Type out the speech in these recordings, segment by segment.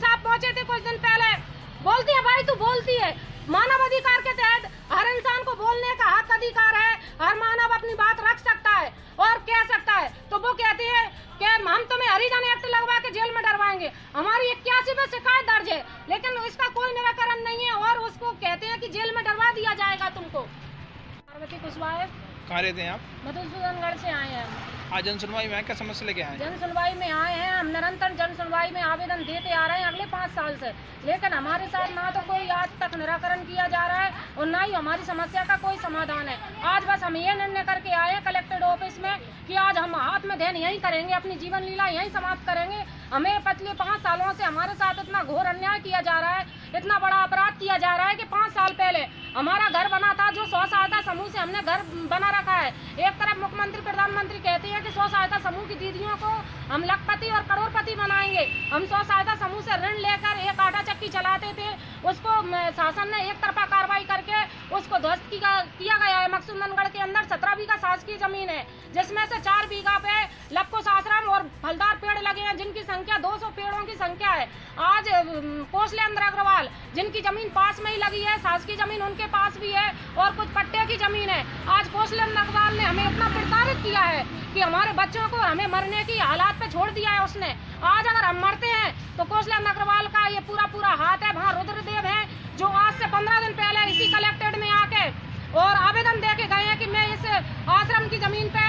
साहब पहुंचे थे कुछ दिन पहले, बोलती है भाई तू बोलती है, मानव अधिकार के तहत हर इंसान को बोलने का हक अधिकार है, हर मानव अपनी बात रख सकता है और कह सकता है। तो वो कहती है कि हम तुम्हें हरिजन एक्ट लगवा के जेल में डरवाएंगे। हमारी 81 पे शिकायत दर्ज है, लेकिन इसका कोई निराकरण नहीं है और उसको कहते हैं कि जेल में डरवा दिया जाएगा तुमको। पार्वती कुशवाहा कहाँ रहते हैं आप? मधुसूदनगढ़ से आए हैं। आज जन सुनवाई में क्या समस्या लेके आए हैं? जन सुनवाई में आए हैं, हम निरंतर जन सुनवाई में आवेदन देते आ रहे हैं अगले 5 साल से, लेकिन हमारे साथ ना तो कोई आज तक निराकरण किया जा रहा है और ना ही हमारी समस्या का कोई समाधान है। आज बस हम ये निर्णय करके आए हैं कलेक्टेड ऑफिस में कि आज हम आत्मदहन यहीं करेंगे, अपनी जीवन लीला यहीं समाप्त करेंगे। हमें पिछले 5 सालों से हमारे साथ इतना घोर अन्याय किया जा रहा है, इतना बड़ा अपराध किया जा रहा है कि 5 साल पहले हमारा घर बना था, जो स्व सहायता समूह से हमने घर बना रखा है। एक तरफ मुख्यमंत्री प्रधानमंत्री कहते हैं कि स्व सहायता समूह की दीदियों को हम लखपति और करोड़पति बनाएंगे। हम स्व सहायता समूह से ऋण लेकर एक आटा चक्की चलाते थे, उसको शासन ने एक तरफा कार्रवाई करके उसको ध्वस्त किया गया है। मधुसूदनगढ़ के अंदर 17 बीघा शासकीय जमीन है, जिसमें से 4 बीघा पे लपकुश आश्रम और फलदार पेड़ लगे हैं, जिनकी संख्या 200 पेड़ों की संख्या है। आज कौशलेंद्र अग्रवाल जिनकी जमीन पास में ही लगी है, शासकीय जमीन उनके पास भी है और कुछ पट्टे की जमीन है। आज कौशलेंद्र अग्रवाल ने हमें इतना प्रताड़ित किया है कि हमारे बच्चों को हमें मरने की हालात पे छोड़ दिया है उसने। आज अगर हम मरते हैं तो कौशलेंद्र अग्रवाल का ये पूरा हाथ है। वहाँ रुद्रदेव है जो आज से 15 दिन पहले इसी कलेक्टेड में आके और आवेदन दे के गए हैं कि मैं इस आश्रम की जमीन पे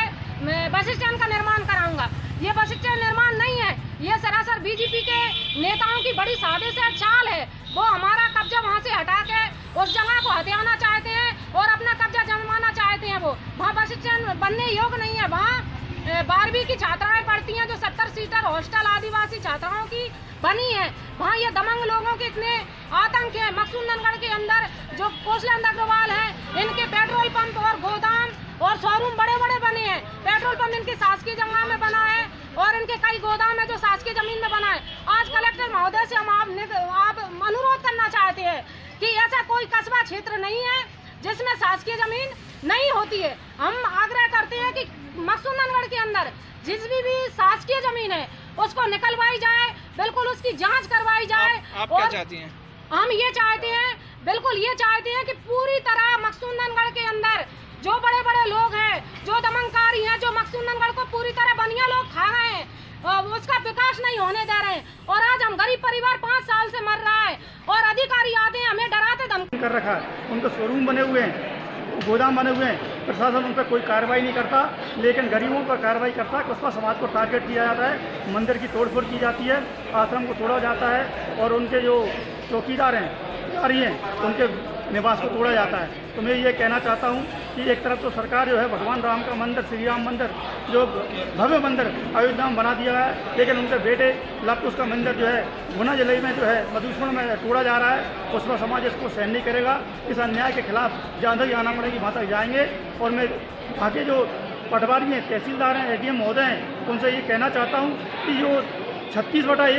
बस स्टैंड का निर्माण कराऊंगा। ये बस स्टैंड निर्माण नहीं है, ये सरासर बीजेपी के नेताओं की बड़ी साजिश है, चाल है। वो हमारा कब्जा वहाँ से हटा के उस जगह को हथियाना चाहते हैं और अपना कब्जा जमाना चाहते हैं। वो वहाँ बस स्टैंड बनने योग्य नहीं है। वहाँ 12वीं की छात्राएं पढ़ती हैं, जो 70 सीटर हॉस्टल आदिवासी छात्राओं की बनी है। वहाँ ये दमंग लोगों के इतने आतंक है। मधुसूदनगढ़ के अंदर जो कौशलेंद्र अग्रवाल है, इनके पेट्रोल पंप और गोदाम और शोरूम बड़े बड़े बने हैं। पेट्रोल पंप इनकी शासकीय जगह में बना है और इनके कई गोदाम है जो शासकीय जमीन में बना है। आज कलेक्टर महोदय से हम आप अनुरोध करना चाहते हैं कि ऐसा कोई कस्बा क्षेत्र नहीं है जिसमें शासकीय जमीन नहीं होती है। हम आग्रह करते हैं कि मधुसूदनगढ़ के अंदर जिस भी शासकीय जमीन है उसको निकलवाई जाए, बिल्कुल उसकी जांच करवाई जाए। आप क्या चाहती हैं? हम ये चाहते हैं, बिल्कुल ये चाहते हैं कि पूरी तरह मधुसूदनगढ़ के अंदर जो बड़े बड़े लोग हैं, जो दमनकारी हैं, जो मधुसूदनगढ़ को पूरी तरह बनिया लोग खा रहे हैं, उसका विकास नहीं होने दे रहे हैं। और आज हम गरीब परिवार 5 साल से मर रहा है और अधिकारी आते हैं हमें डराते धमकी कर रखा है। उनके शोरूम बने हुए हैं, गोदाम बने हुए हैं, प्रशासन उन पर कोई कार्रवाई नहीं करता, लेकिन गरीबों पर कार्रवाई करता है। उसका समाज को टारगेट किया जाता है, मंदिर की तोड़फोड़ की जाती है, आश्रम को तोड़ा जाता है और उनके जो चौकीदार हैं, पुजारी हैं, उनके निवास को तोड़ा जाता है। तो मैं ये कहना चाहता हूँ कि एक तरफ तो सरकार जो है भगवान राम का मंदिर, श्री राम मंदिर, जो भव्य मंदिर अयोध्या में बना दिया है, लेकिन उनके बेटे लपकुश का मंदिर जो है गुना जिले में जो है मधुसूदन में तोड़ा जा रहा है। उसमें समाज इसको सहन नहीं करेगा। इस अन्याय के खिलाफ जहाँ तक जाना पड़ेगी वहाँ तक जाएंगे। और मैं वहाँ के जो पटवारी हैं, तहसीलदार हैं, ADM महोदय हैं, उनसे ये कहना चाहता हूँ कि जो 36/1